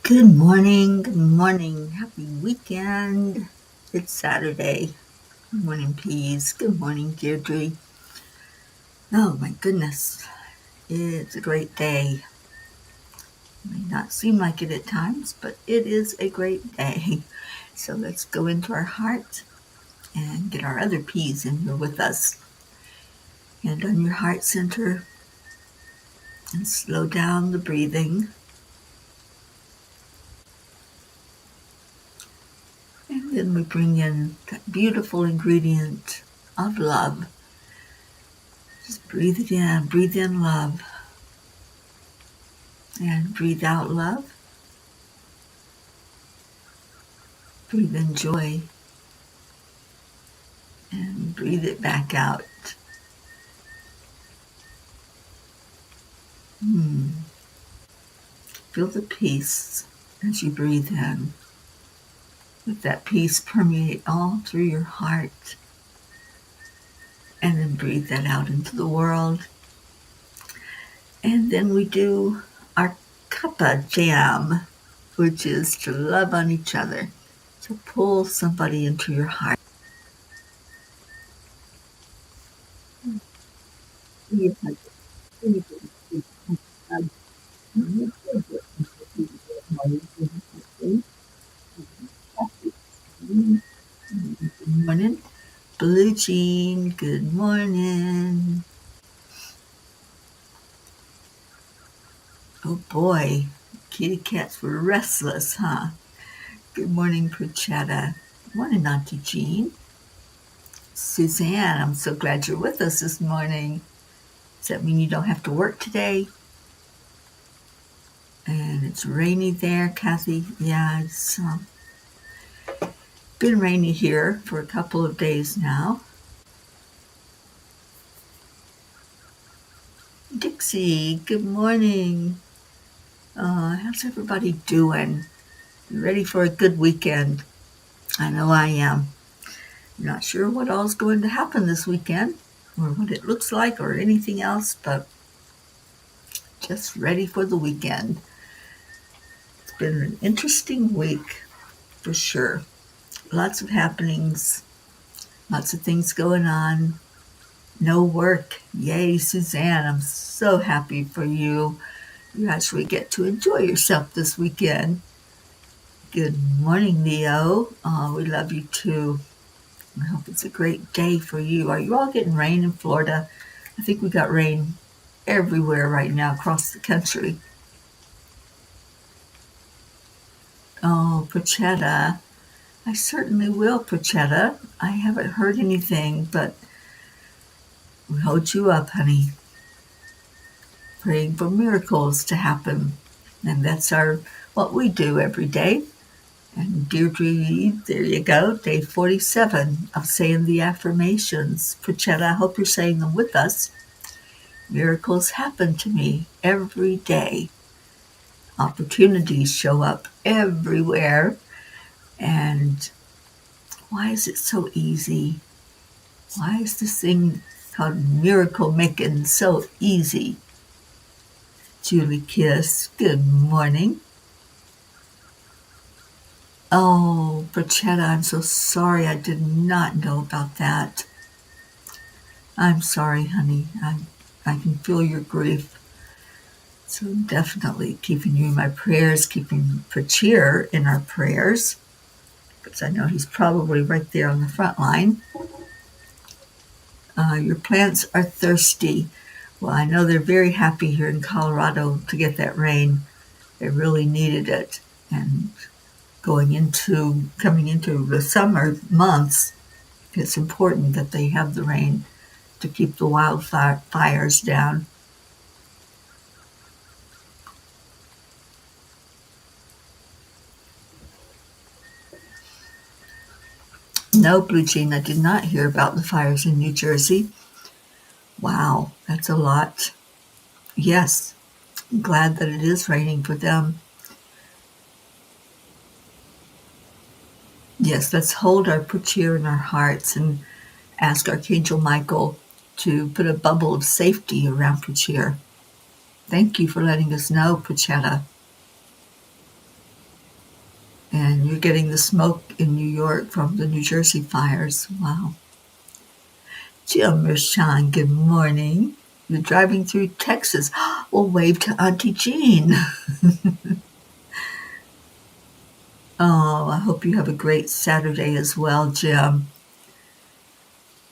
Good morning, good morning. Happy weekend. It's Saturday. Good morning, Peas. Good morning, Deirdre. Oh my goodness, it's a great day. May not seem like it at times, but it is a great day. So let's go into our heart and get our other Peas in here with us. Hand on your heart center and slow down the breathing. And then we bring in that beautiful ingredient of love. Just breathe it in, breathe in love. And breathe out love. Breathe in joy. And breathe it back out. Feel the peace as you breathe in. Let that peace permeate all through your heart. And then breathe that out into the world. And then we do our kappa jam, which is to love on each other. So pull somebody into your heart. Good morning. Blue Jean, good morning. Oh boy, kitty cats were restless, huh? Good morning, Perchetta. Good morning, Auntie Jean. Suzanne, I'm so glad you're with us this morning. Does that mean you don't have to work today? And it's rainy there, Kathy. Yeah, it's been rainy here for a couple of days now. Dixie, good morning. How's everybody doing? You ready for a good weekend? I know I am. I'm not sure what all's going to happen this weekend or what it looks like or anything else, but just ready for the weekend. It's been an interesting week for sure. Lots of happenings, lots of things going on. No work. Yay, Suzanne. I'm so happy for you. You actually get to enjoy yourself this weekend. Good morning, Leo. We love you too. I hope it's a great day for you. Are you all getting rain in Florida? I think we got rain everywhere right now across the country. Oh, Perchetta. I certainly will, Perchetta. I haven't heard anything, but we hold you up, honey. Praying for miracles to happen. And that's what we do every day. And Deirdre, there you go, day 47 of saying the affirmations. Perchetta, I hope you're saying them with us. Miracles happen to me every day. Opportunities show up everywhere. And why is it so easy? Why is this thing called miracle making so easy? Julie Kiss, good morning. Oh, Perchetta, I'm so sorry. I did not know about that. I'm sorry, honey. I can feel your grief. So definitely keeping you in my prayers, keeping Prachir in our prayers, because I know he's probably right there on the front line. Your plants are thirsty. Well, I know they're very happy here in Colorado to get that rain. They really needed it. And coming into the summer months, it's important that they have the rain to keep the wildfires down. No, Blue Jean, I did not hear about the fires in New Jersey. Wow, that's a lot. Yes, I'm glad that it is raining for them. Yes, let's hold our Prachir in our hearts and ask Archangel Michael to put a bubble of safety around Prachir. Thank you for letting us know, Prachetta. you're getting the smoke in New York from the New Jersey fires. Wow. Jim Rashawn, good morning. You're driving through Texas. Well, wave to Auntie Jean. Oh, I hope you have a great Saturday as well, Jim.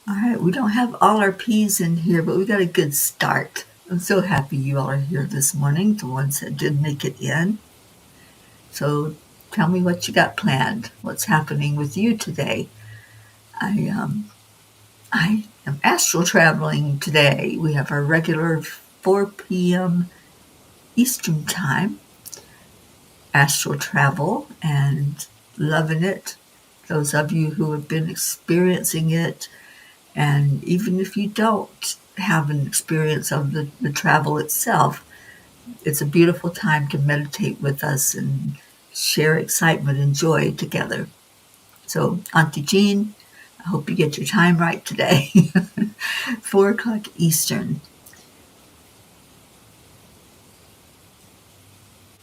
All right, we don't have all our P's in here, but we got a good start. I'm so happy you all are here this morning, the ones that did make it in. So tell me what you got planned. What's happening with you today? I am astral traveling today. We have our regular 4 p.m. Eastern time astral travel and loving it. Those of you who have been experiencing it, and even if you don't have an experience of the travel itself, it's a beautiful time to meditate with us and share excitement and joy together. So, Auntie Jean, I hope you get your time right today. 4 o'clock Eastern.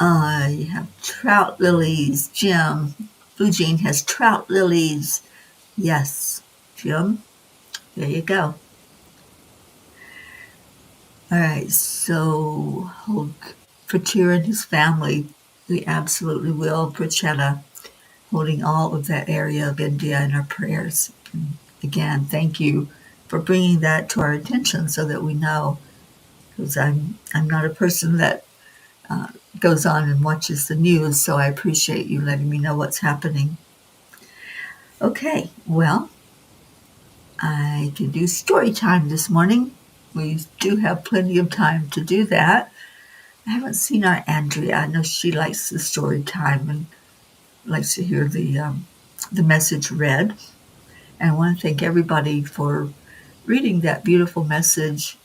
You have trout lilies. Jim. Blue Jean has trout lilies. Yes, Jim. There you go. All right, so hold Pratir and his family. We absolutely will. Prachetta, holding all of that area of India in our prayers. And again, thank you for bringing that to our attention so that we know. Because I'm not a person that goes on and watches the news, so I appreciate you letting me know what's happening. Okay, well, I can do story time this morning. We do have plenty of time to do that. I haven't seen our Andrea. I know she likes the story time and likes to hear the message read. And I want to thank everybody for reading that beautiful message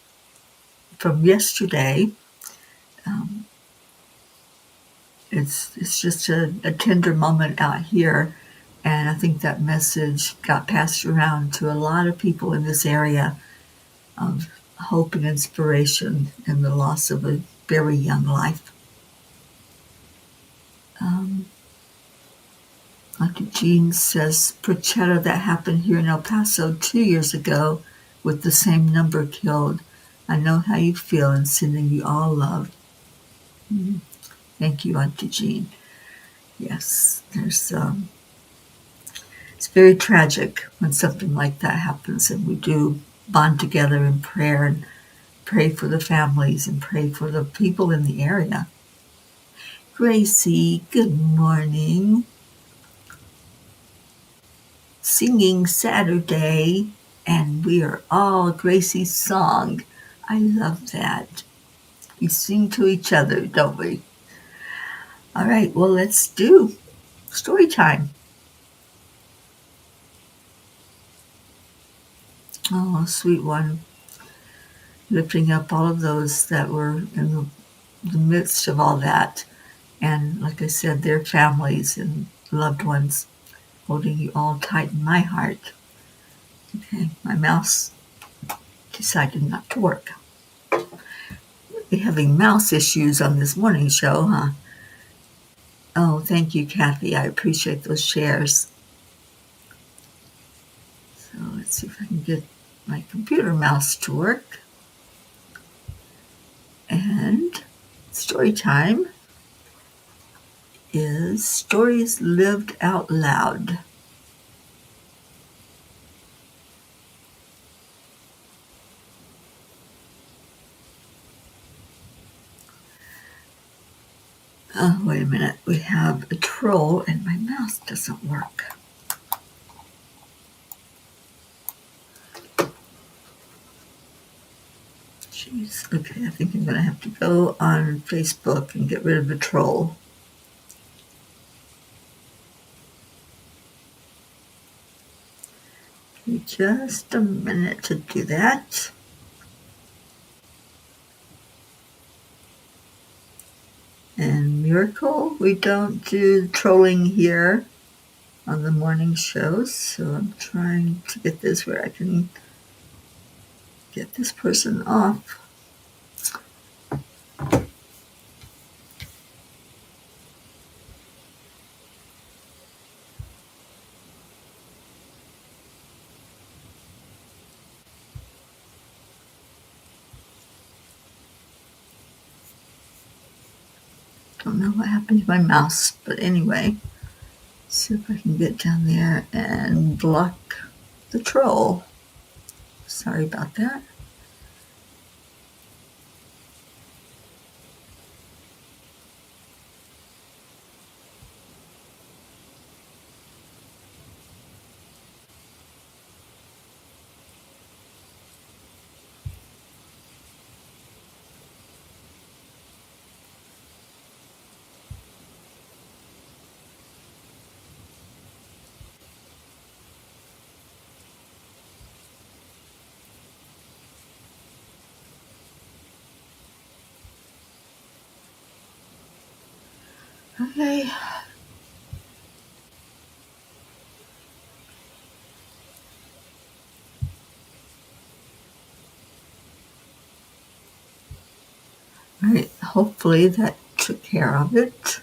from yesterday. It's just a tender moment out here, and I think that message got passed around to a lot of people in this area of hope and inspiration in the loss of a very young life. Dr. Jean says, Prachetta, that happened here in El Paso 2 years ago with the same number killed. I know how you feel and sending you all love. Thank you, Auntie Jean. Yes, it's very tragic when something like that happens, and we do bond together in prayer and pray for the families and pray for the people in the area. Gracie, good morning. Singing Saturday, and we are all Gracie's song. I love that. We sing to each other, don't we? All right, well, let's do story time. Oh, sweet one. Lifting up all of those that were in the midst of all that. And like I said, their families and loved ones, holding you all tight in my heart. Okay, my mouse decided not to work. We're having mouse issues on this morning show, huh? Oh, thank you, Kathy. I appreciate those shares. So let's see if I can get my computer mouse to work. And story time is Stories Lived Out Loud. Oh, wait a minute. We have a troll and my mouse doesn't work. Jeez. Okay, I think I'm going to have to go on Facebook and get rid of the troll. Just a minute to do that. And Miracle, we don't do trolling here on the morning shows, so I'm trying to get this where I can get this person off. Don't know what happened to my mouse, but anyway, see if I can get down there and block the troll. Sorry about that. Okay. All right, hopefully that took care of it.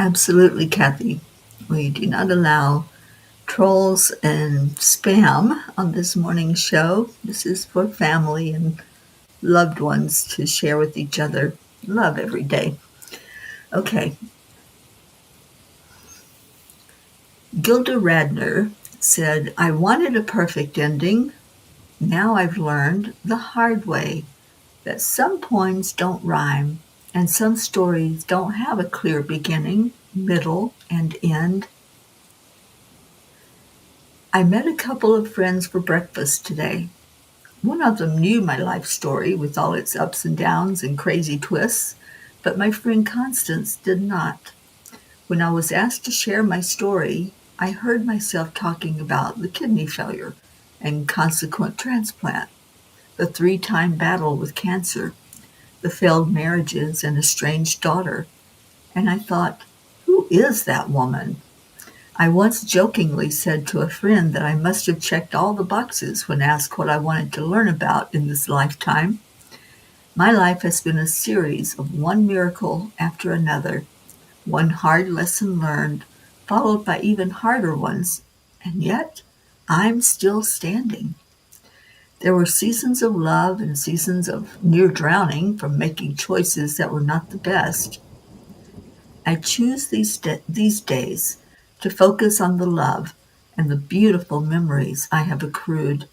Absolutely, Kathy. We do not allow trolls and spam on this morning's show. This is for family and loved ones to share with each other love every day. Okay. Gilda Radner said, I wanted a perfect ending. Now I've learned the hard way that some poems don't rhyme and some stories don't have a clear beginning, middle, and end. I met a couple of friends for breakfast today. One of them knew my life story with all its ups and downs and crazy twists, but my friend Constance did not. When I was asked to share my story, I heard myself talking about the kidney failure and consequent transplant, the 3-time battle with cancer, the failed marriages and estranged daughter, and I thought, who is that woman? I once jokingly said to a friend that I must have checked all the boxes when asked what I wanted to learn about in this lifetime. My life has been a series of one miracle after another, one hard lesson learned, followed by even harder ones, and yet I'm still standing. There were seasons of love and seasons of near drowning from making choices that were not the best. I choose these days to focus on the love and the beautiful memories I have accrued.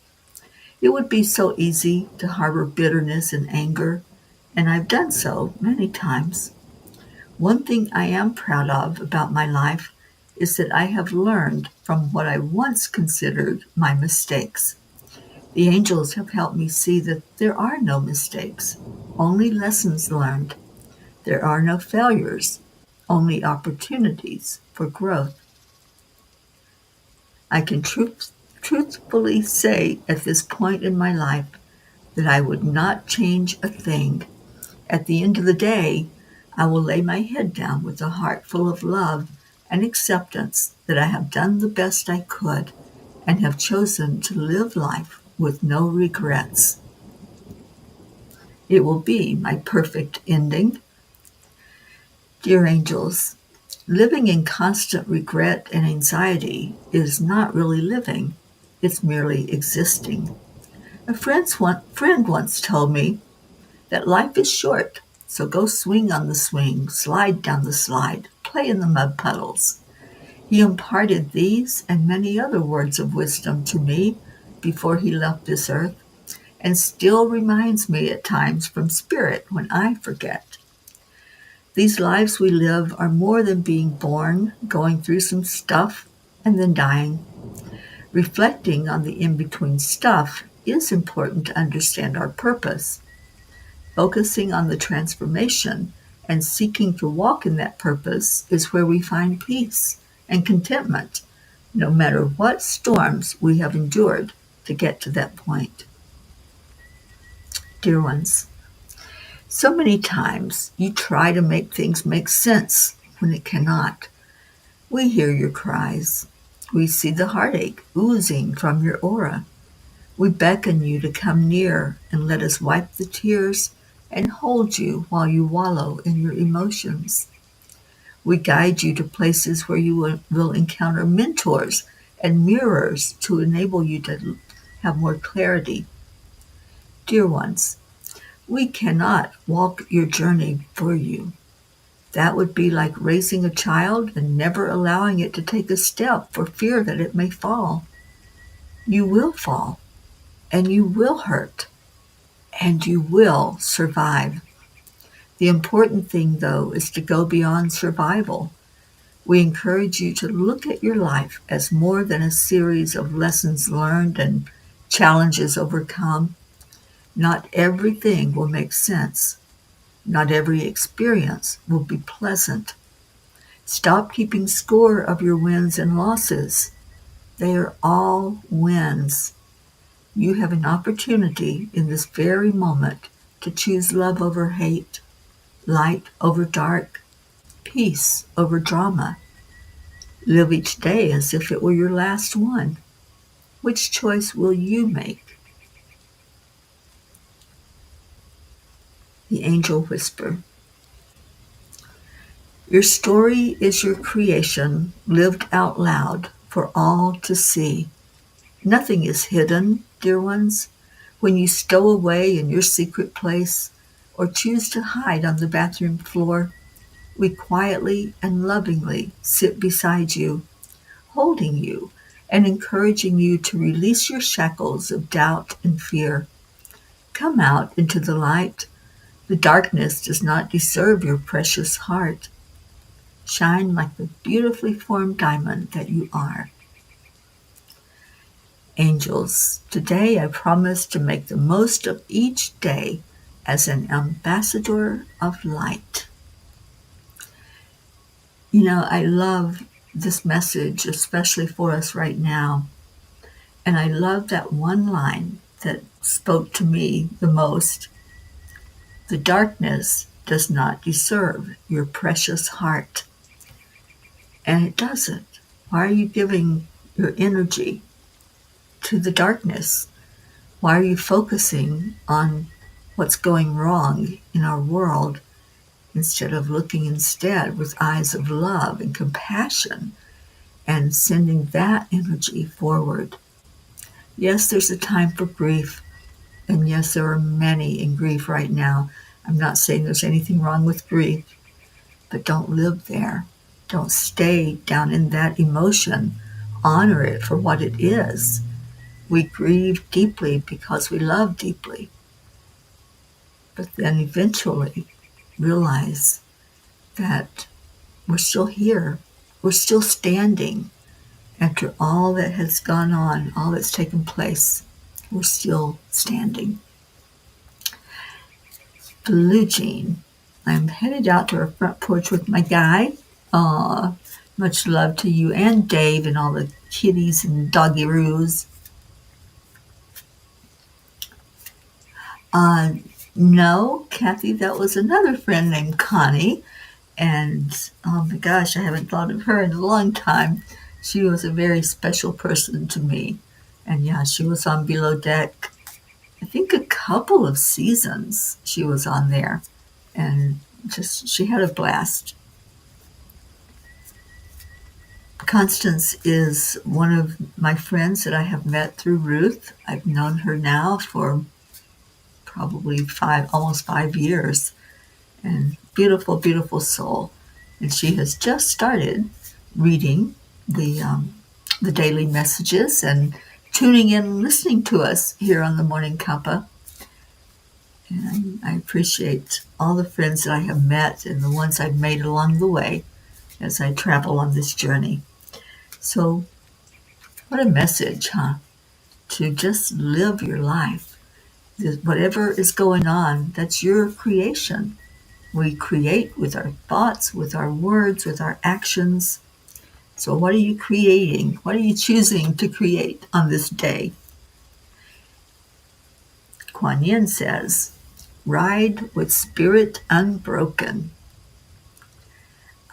It would be so easy to harbor bitterness and anger, and I've done so many times. One thing I am proud of about my life is that I have learned from what I once considered my mistakes. The angels have helped me see that there are no mistakes, only lessons learned. There are no failures, only opportunities for growth. I can truthfully say at this point in my life that I would not change a thing. At the end of the day, I will lay my head down with a heart full of love and acceptance that I have done the best I could and have chosen to live life with no regrets. It will be my perfect ending. Dear angels, living in constant regret and anxiety is not really living, it's merely existing. A friend once told me that life is short, so go swing on the swing, slide down the slide, play in the mud puddles. He imparted these and many other words of wisdom to me before he left this earth, and still reminds me at times from spirit when I forget. These lives we live are more than being born, going through some stuff, and then dying. Reflecting on the in-between stuff is important to understand our purpose. Focusing on the transformation and seeking to walk in that purpose is where we find peace and contentment, no matter what storms we have endured to get to that point. Dear ones, so many times you try to make things make sense when it cannot. We hear your cries. We see the heartache oozing from your aura. We beckon you to come near and let us wipe the tears and hold you while you wallow in your emotions. We guide you to places where you will encounter mentors and mirrors to enable you to have more clarity. Dear ones, we cannot walk your journey for you. That would be like raising a child and never allowing it to take a step for fear that it may fall. You will fall, and you will hurt, and you will survive. The important thing, though, is to go beyond survival. We encourage you to look at your life as more than a series of lessons learned and challenges overcome. Not everything will make sense. Not every experience will be pleasant. Stop keeping score of your wins and losses. They are all wins. You have an opportunity in this very moment to choose love over hate, light over dark, peace over drama. Live each day as if it were your last one. Which choice will you make? The Angel Whisper. Your story is your creation, lived out loud for all to see. Nothing is hidden, dear ones. When you stow away in your secret place or choose to hide on the bathroom floor, we quietly and lovingly sit beside you, holding you and encouraging you to release your shackles of doubt and fear. Come out into the light. The darkness does not deserve your precious heart. Shine like the beautifully formed diamond that you are. Angels, today I promise to make the most of each day as an ambassador of light. I love this message, especially for us right now. And I love that one line that spoke to me the most. The darkness does not deserve your precious heart. And it doesn't. Why are you giving your energy to the darkness? Why are you focusing on what's going wrong in our world instead of looking instead with eyes of love and compassion and sending that energy forward? Yes, there's a time for grief. And yes, there are many in grief right now. I'm not saying there's anything wrong with grief, but don't live there. Don't stay down in that emotion. Honor it for what it is. We grieve deeply because we love deeply. But then eventually realize that we're still here. We're still standing after all that has gone on, all that's taken place. We're still standing. Blue Jean. I'm headed out to our front porch with my guy. Much love to you and Dave and all the kitties and doggy-roos. No, Kathy, that was another friend named Connie. And oh my gosh, I haven't thought of her in a long time. She was a very special person to me. And yeah, she was on Below Deck. I think a couple of seasons she was on there. And she had a blast. Constance is one of my friends that I have met through Ruth. I've known her now for probably almost 5 years. And beautiful, beautiful soul. And she has just started reading the daily messages and tuning in and listening to us here on the Morning Kappa. And I appreciate all the friends that I have met and the ones I've made along the way as I travel on this journey. So, what a message, huh? To just live your life. Whatever is going on, that's your creation. We create with our thoughts, with our words, with our actions. So what are you creating? What are you choosing to create on this day? Kuan Yin says, ride with spirit unbroken.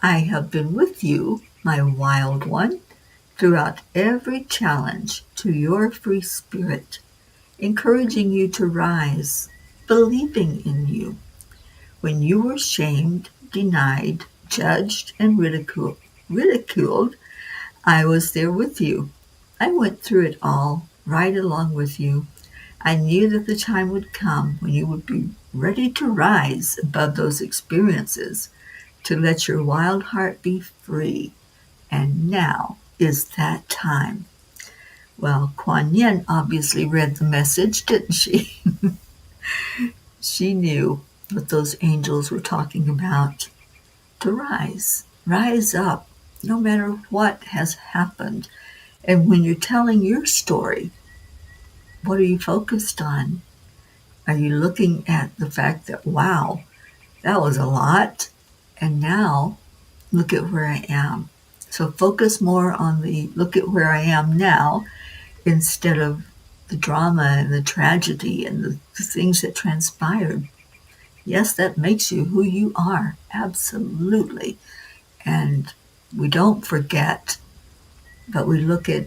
I have been with you, my wild one, throughout every challenge to your free spirit. encouraging you to rise, believing in you. When you were shamed, denied, judged, and ridiculed, I was there with you. I went through it all, right along with you. I knew that the time would come when you would be ready to rise above those experiences, to let your wild heart be free. And now is that time. Well, Kuan Yin obviously read the message, didn't she? She knew what those angels were talking about. To rise, rise up, no matter what has happened. And when you're telling your story, what are you focused on? Are you looking at the fact that, wow, that was a lot, and now look at where I am? So focus more on the look at where I am now instead of the drama and the tragedy and the things that transpired. Yes, that makes you who you are, absolutely. And we don't forget, but we look at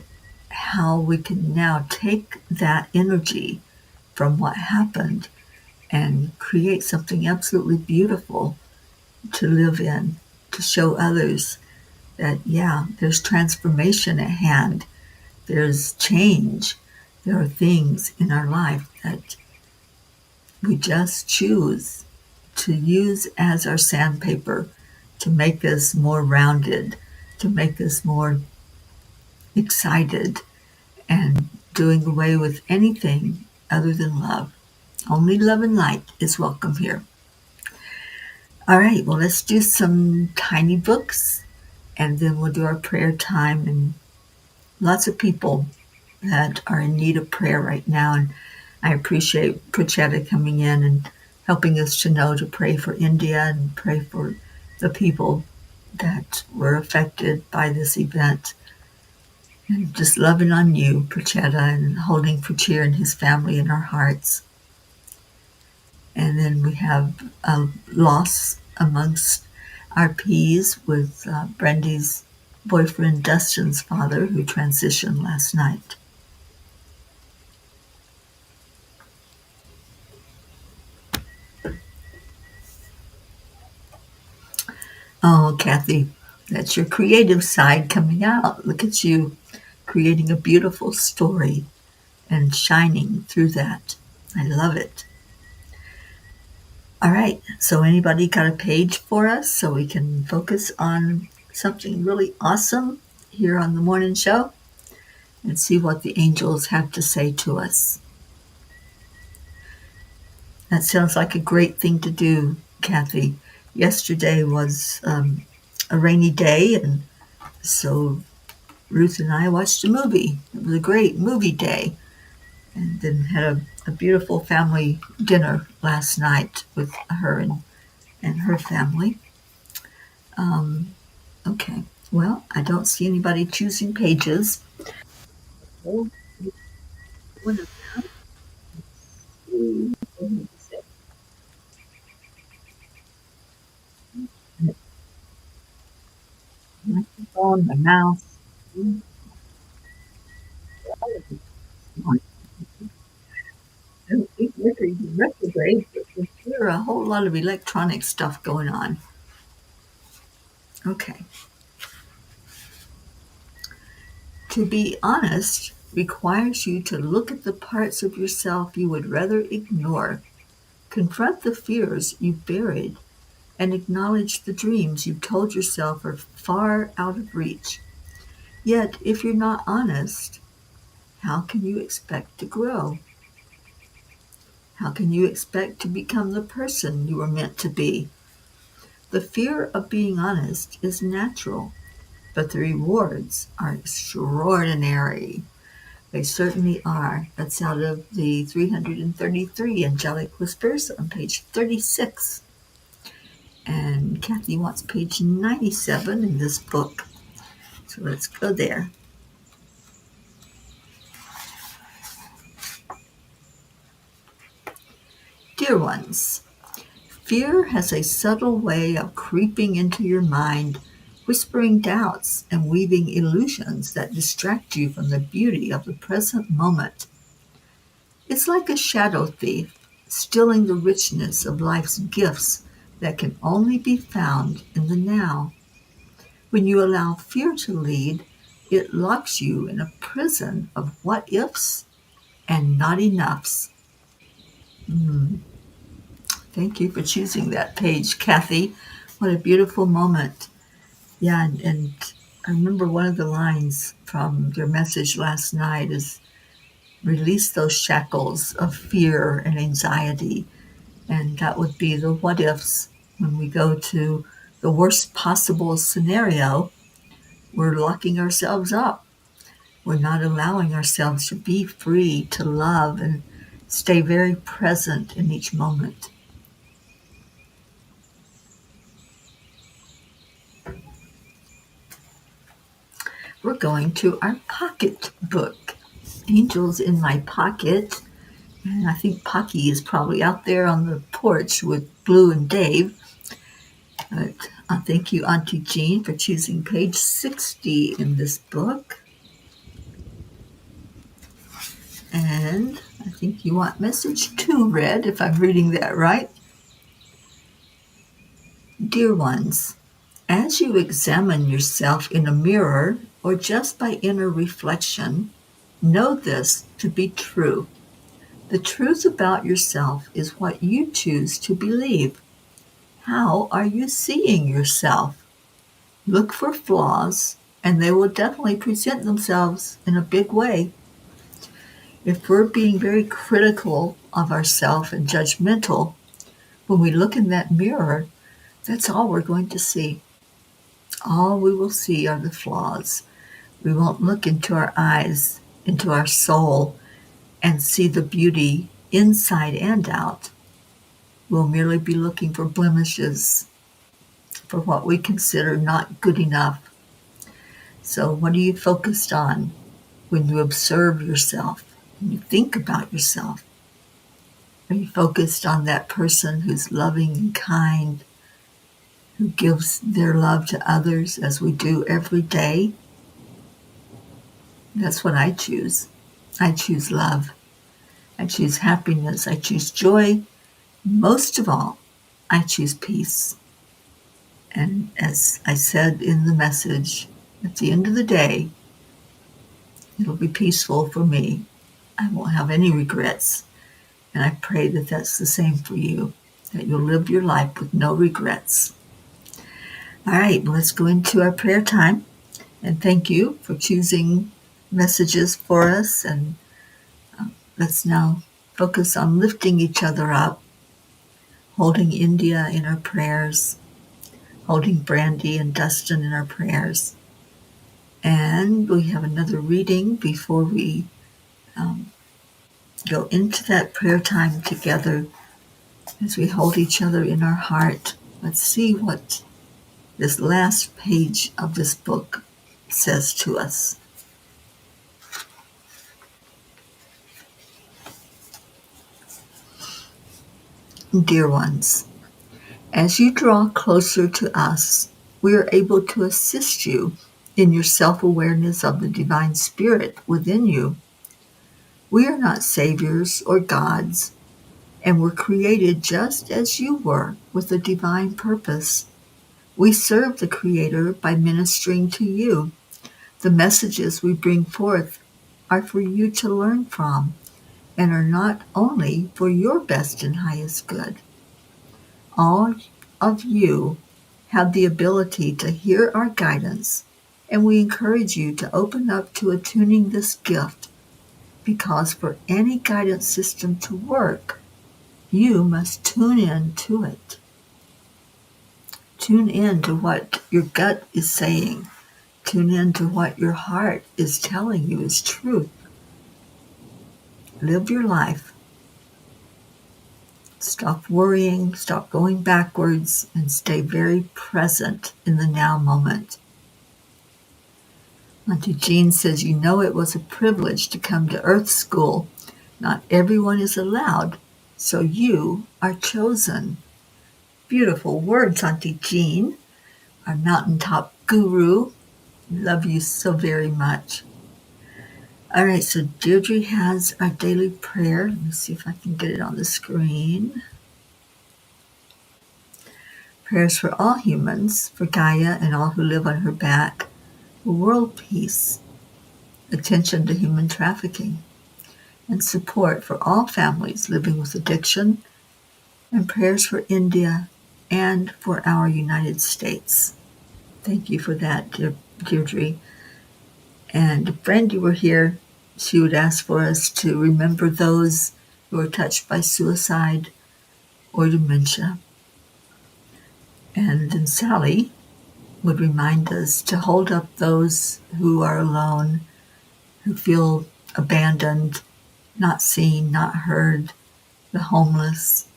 how we can now take that energy from what happened and create something absolutely beautiful to live in, to show others that, yeah, there's transformation at hand, there's change, there are things in our life that we just choose to use as our sandpaper to make us more rounded, to make us more excited, and doing away with anything other than love. Only love and light is welcome here. All right, well, let's do some tiny books and then we'll do our prayer time. And lots of people that are in need of prayer right now. And I appreciate Prachetta coming in and helping us to know to pray for India and pray for the people that were affected by this event. And just loving on you, Prachetta, and holding Prachir and his family in our hearts. And then we have a loss amongst our P's with Brendy's boyfriend Dustin's father, who transitioned last night. Oh, Kathy, that's your creative side coming out. Look at you creating a beautiful story and shining through that. I love it. All right, so anybody got a page for us so we can focus on something really awesome here on the morning show and see what the angels have to say to us? That sounds like a great thing to do, Kathy. Yesterday was a rainy day, and so Ruth and I watched a movie. It was a great movie day, and then had a beautiful family dinner last night with her and her family. Okay, well, I don't see anybody choosing pages. Oh, one of the microphone, my mouse. I don't think Mercury's in retrograde, but there's a whole lot of electronic stuff going on. Okay. To be honest requires you to look at the parts of yourself you would rather ignore, confront the fears you've buried, and acknowledge the dreams you've told yourself are far out of reach. Yet, if you're not honest, how can you expect to grow? How can you expect to become the person you were meant to be? The fear of being honest is natural, but the rewards are extraordinary. They certainly are. That's out of the 333 Angelic Whispers on page 36. And Kathy wants page 97 in this book. So let's go there. Dear ones, fear has a subtle way of creeping into your mind, whispering doubts and weaving illusions that distract you from the beauty of the present moment. It's like a shadow thief, stealing the richness of life's gifts that can only be found in the now. When you allow fear to lead, it locks you in a prison of what ifs and not enoughs. Mm, thank you for choosing that page, Kathy. What a beautiful moment. Yeah, and I remember one of the lines from your message last night is release those shackles of fear and anxiety. And that would be the what ifs. When we go to the worst possible scenario, we're locking ourselves up. We're not allowing ourselves to be free to love and stay very present in each moment. We're going to our pocket book, Angels in My Pocket. And I think Pocky is probably out there on the porch with Blue and Dave. But thank you, Auntie Jean, for choosing page 60 in this book. And I think you want message 2 read, if I'm reading that right. Dear ones, as you examine yourself in a mirror or just by inner reflection, know this to be true. The truth about yourself is what you choose to believe. How are you seeing yourself? Look for flaws, and they will definitely present themselves in a big way. If we're being very critical of ourselves and judgmental, when we look in that mirror, that's all we're going to see. All we will see are the flaws. We won't look into our eyes, into our soul, and see the beauty inside and out. We'll merely be looking for blemishes, for what we consider not good enough. So what are you focused on when you observe yourself, when you think about yourself? Are you focused on that person who's loving and kind, who gives their love to others as we do every day? That's what I choose. I choose love. I choose happiness. I choose joy. Most of all, I choose peace. And as I said in the message, at the end of the day, it'll be peaceful for me. I won't have any regrets. And I pray that that's the same for you, that you'll live your life with no regrets. All right, let's go into our prayer time. And thank you for choosing messages for us. And let's now focus on lifting each other up, holding India in our prayers, holding Brandy and Dustin in our prayers. And we have another reading before we go into that prayer time together as we hold each other in our heart. Let's see what this last page of this book says to us. Dear ones, as you draw closer to us, we are able to assist you in your self-awareness of the divine spirit within you. We are not saviors or gods, and were created just as you were with a divine purpose. We serve the Creator by ministering to you. The messages we bring forth are for you to learn from and are not only for your best and highest good. All of you have the ability to hear our guidance, and we encourage you to open up to attuning this gift, because for any guidance system to work, you must tune in to it. Tune in to what your gut is saying. Tune in to what your heart is telling you is truth. Live your life. Stop worrying, stop going backwards, and stay very present in the now moment. Auntie Jean says, you know it was a privilege to come to Earth School. Not everyone is allowed, so you are chosen. Beautiful words, Auntie Jean, our mountaintop guru. Love you so very much. All right, so Deirdre has our daily prayer. Let me see if I can get it on the screen. Prayers for all humans, for Gaia and all who live on her back, for world peace, attention to human trafficking, and support for all families living with addiction, and prayers for India and for our United States. Thank you for that, Deirdre. And if Brandy were here, she would ask for us to remember those who are touched by suicide or dementia. And then Sally would remind us to hold up those who are alone, who feel abandoned, not seen, not heard, the homeless,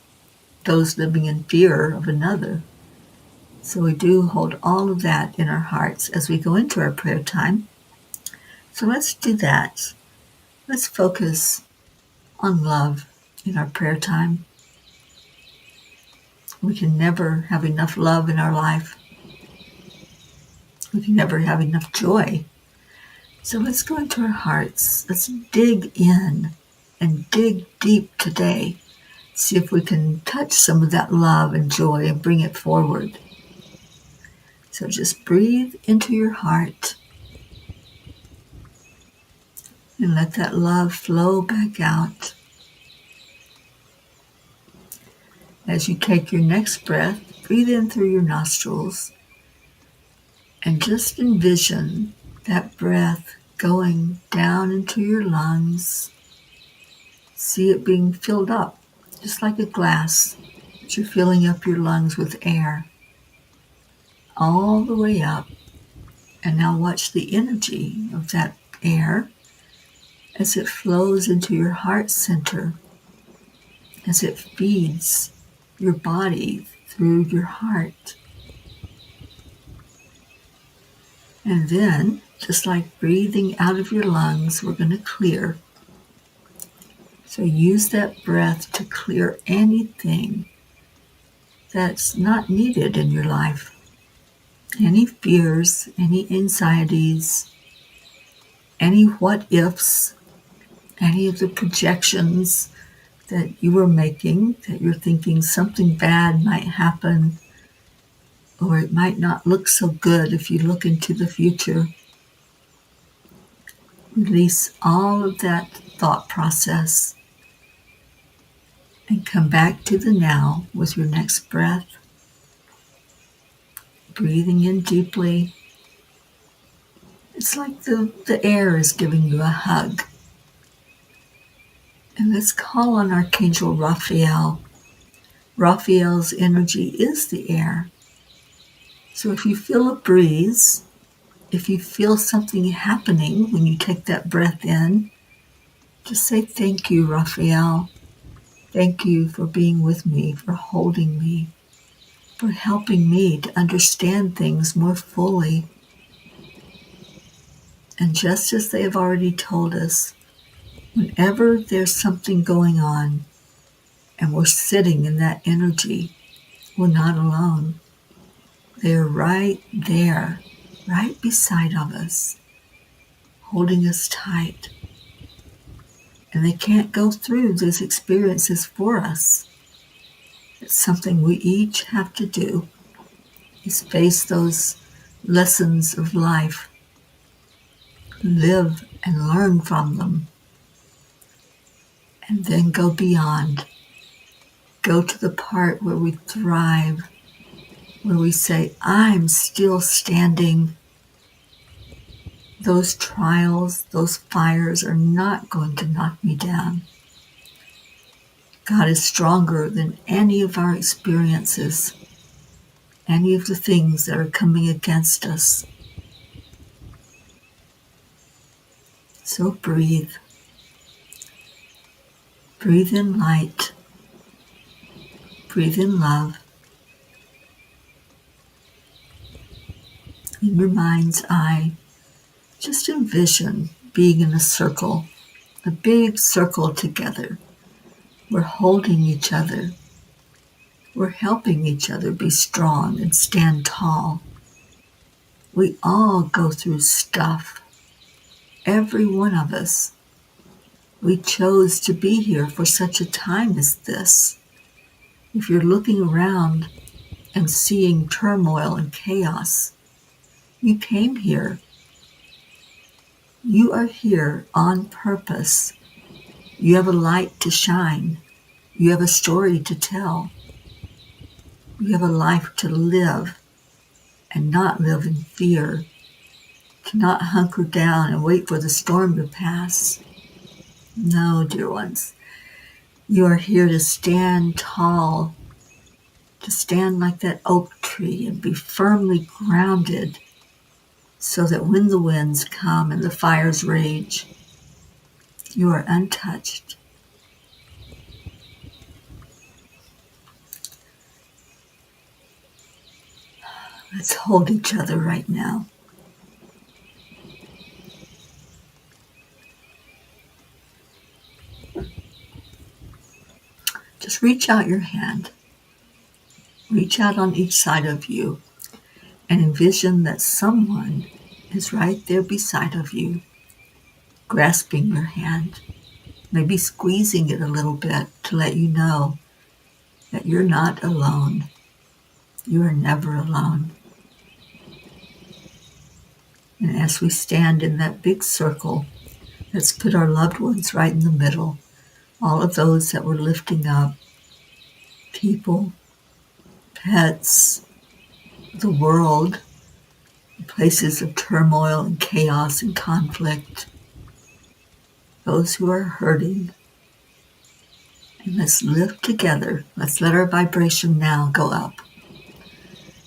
those living in fear of another. So we do hold all of that in our hearts as we go into our prayer time. So let's do that. Let's focus on love in our prayer time. We can never have enough love in our life. We can never have enough joy. So let's go into our hearts. Let's dig in and dig deep today. See if we can touch some of that love and joy and bring it forward. So just breathe into your heart and let that love flow back out. As you take your next breath, breathe in through your nostrils and just envision that breath going down into your lungs. See it being filled up, just like a glass, that you're filling up your lungs with air, all the way up. And now watch the energy of that air as it flows into your heart center, as it feeds your body through your heart. And then, just like breathing out of your lungs, we're going to clear. So use that breath to clear anything that's not needed in your life. Any fears, any anxieties, any what-ifs, any of the projections that you were making, that you're thinking something bad might happen, or it might not look so good if you look into the future. Release all of that thought process and come back to the now with your next breath. Breathing in deeply. It's like the air is giving you a hug. And let's call on Archangel Raphael. Raphael's energy is the air. So if you feel a breeze, if you feel something happening when you take that breath in, just say, thank you, Raphael. Thank you for being with me, for holding me, for helping me to understand things more fully. And just as they have already told us, whenever there's something going on and we're sitting in that energy, we're not alone. They're right there, right beside of us, holding us tight. And they can't go through those experiences for us. It's something we each have to do, is face those lessons of life, live and learn from them, and then go beyond. Go to the part where we thrive, where we say, I'm still standing. Those trials, those fires are not going to knock me down. God is stronger than any of our experiences, any of the things that are coming against us. So breathe. Breathe in light. Breathe in love. In your mind's eye, just envision being in a circle, a big circle together. We're holding each other. We're helping each other be strong and stand tall. We all go through stuff. every one of us. We chose to be here for such a time as this. If you're looking around and seeing turmoil and chaos, you came here. You are here on purpose. You have a light to shine. You have a story to tell. You have a life to live and not live in fear, to not hunker down and wait for the storm to pass. No, dear ones, you are here to stand tall, to stand like that oak tree and be firmly grounded so that when the winds come and the fires rage, you are untouched. Let's hold each other right now. Just reach out your hand. Reach out on each side of you and envision that someone is right there beside of you, grasping your hand, maybe squeezing it a little bit to let you know that you're not alone. You are never alone. And as we stand in that big circle, let's put our loved ones right in the middle, all of those that we're lifting up, people, pets, the world, places of turmoil and chaos and conflict, those who are hurting. And let's lift together. Let's let our vibration now go up,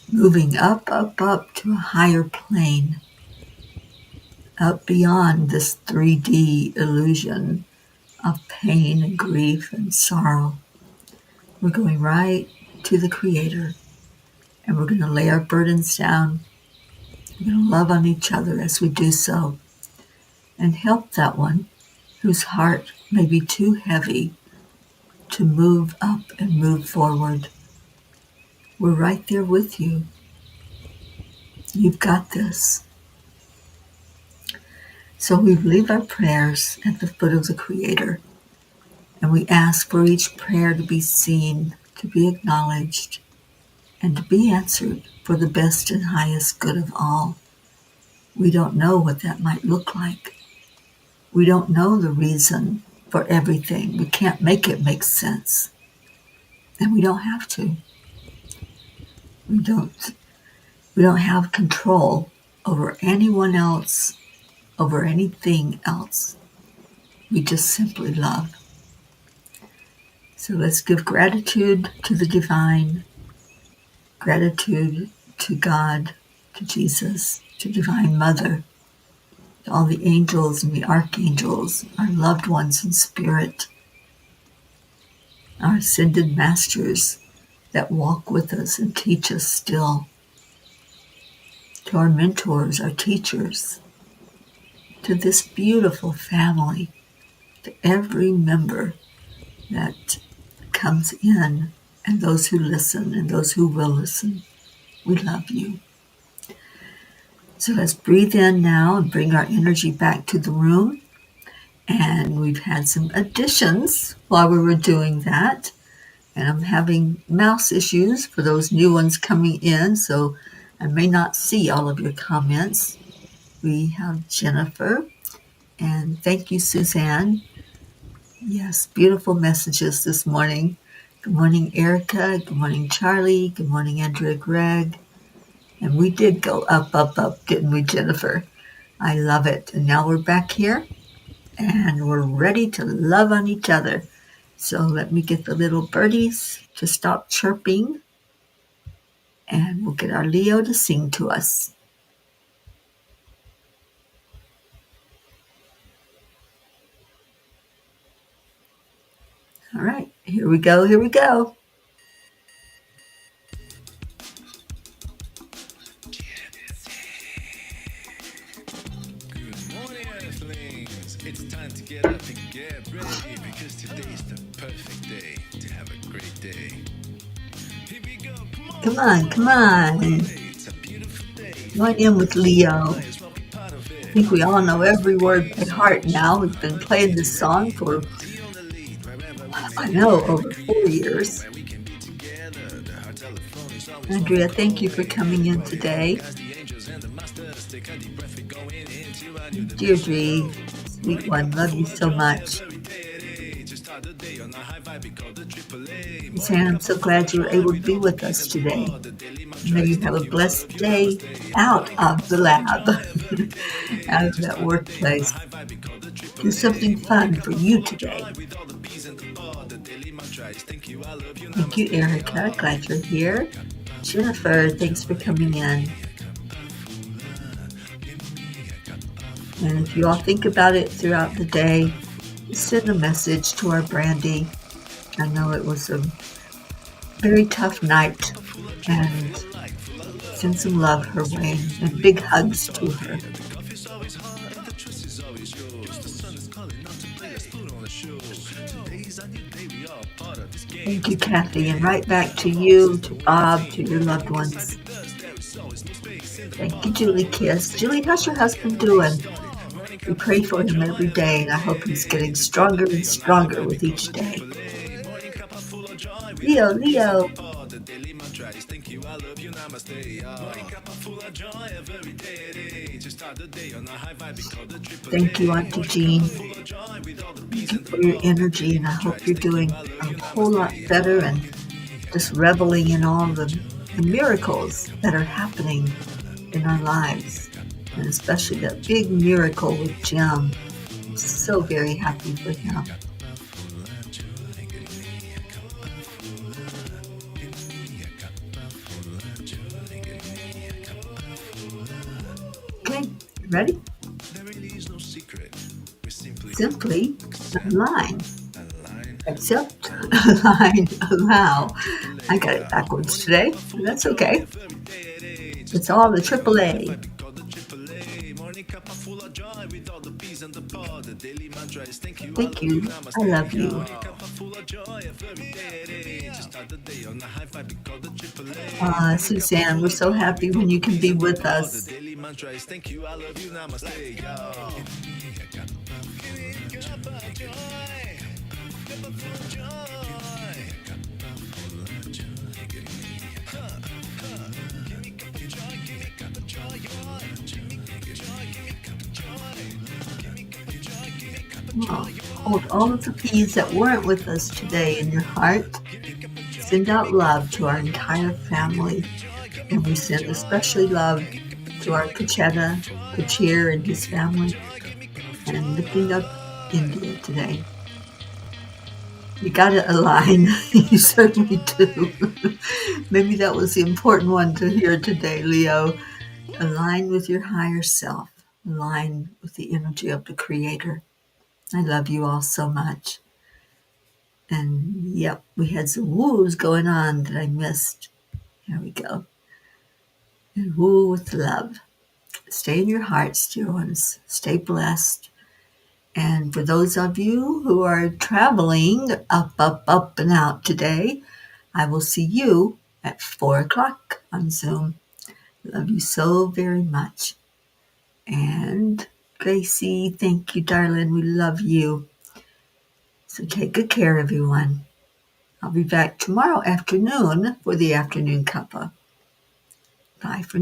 moving up, up, up to a higher plane, up beyond this 3D illusion of pain and grief and sorrow. We're going right to the Creator, and we're going to lay our burdens down. We're going to love on each other as we do so, and help that one whose heart may be too heavy to move up and move forward. We're right there with you. You've got this. So we leave our prayers at the foot of the Creator, and we ask for each prayer to be seen, to be acknowledged, and to be answered for the best and highest good of all. We don't know what that might look like. We don't know the reason for everything. We can't make it make sense. And we don't have to. We don't have control over anyone else, over anything else. We just simply love. So let's give gratitude to the divine, gratitude to God, to Jesus, to Divine Mother, to all the angels and the archangels, our loved ones in spirit, our ascended masters that walk with us and teach us still, to our mentors, our teachers, to this beautiful family, to every member that comes in, and those who listen and those who will listen. We love you. So let's breathe in now and bring our energy back to the room. And we've had some additions while we were doing that. And I'm having mouse issues for those new ones coming in, so I may not see all of your comments. We have Jennifer, and thank you, Suzanne. Yes, beautiful messages this morning. Good morning, Erica. Good morning, Charlie. Good morning, Andrea Gregg. And we did go up, up, up, didn't we, Jennifer? I love it. And now we're back here, and we're ready to love on each other. So let me get the little birdies to stop chirping, and we'll get our Leo to sing to us. All right, here we go, here we go. Good morning, Earthlings. It's time to get up and get ready because today's the perfect day to have a great day. Here we go. Come on, come on. It's a beautiful day. Join in with Leo. Might as well be part of it. think we all know every word by heart now. We've been playing this song for, I know, over 4 years. Andrea, thank you for coming in today. Deirdre, sweet one, love you so much. Sam, I'm so glad you were able to be with us today. May you have a blessed day out of the lab, out of that workplace. Do something fun for you today. Thank you, Erica. Glad you're here. Jennifer, thanks for coming in. And if you all think about it throughout the day, send a message to our Brandy. I know it was a very tough night, and send some love her way and big hugs to her. Thank you, Kathy, and right back to you, to Bob, to your loved ones. Thank you, Julie Kiss. Julie, how's your husband doing? We pray for him every day, and I hope he's getting stronger and stronger with each day. Leo. Thank you, Auntie Jean. Thank you for your energy, and I hope you're doing a whole lot better and just reveling in all the miracles that are happening in our lives, and especially that big miracle with Jim. I'm so very happy for him. Okay, ready? Simply align. Accept, align, allow. I got it backwards today, but that's okay. It's all the AAA. Thank you. I love you. Suzanne, we're so happy when you can be with us. Hold all of the P's that weren't with us today in your heart. Send out love to our entire family. And we send especially love to our Kachir and his family. And lifting up India today. You gotta align. You certainly do. Maybe that was the important one to hear today, Leo. Align with your higher self. Align with the energy of the Creator. I love you all so much. And yep, we had some woos going on that I missed. Here we go. And woo with love. Stay in your hearts, dear ones. Stay blessed. And for those of you who are traveling up and out today, I will see you at 4 o'clock on Zoom. Love you so very much. And Gracie, thank you, darling. We love you. So take good care, everyone. I'll be back tomorrow afternoon for the afternoon cuppa. Bye for now.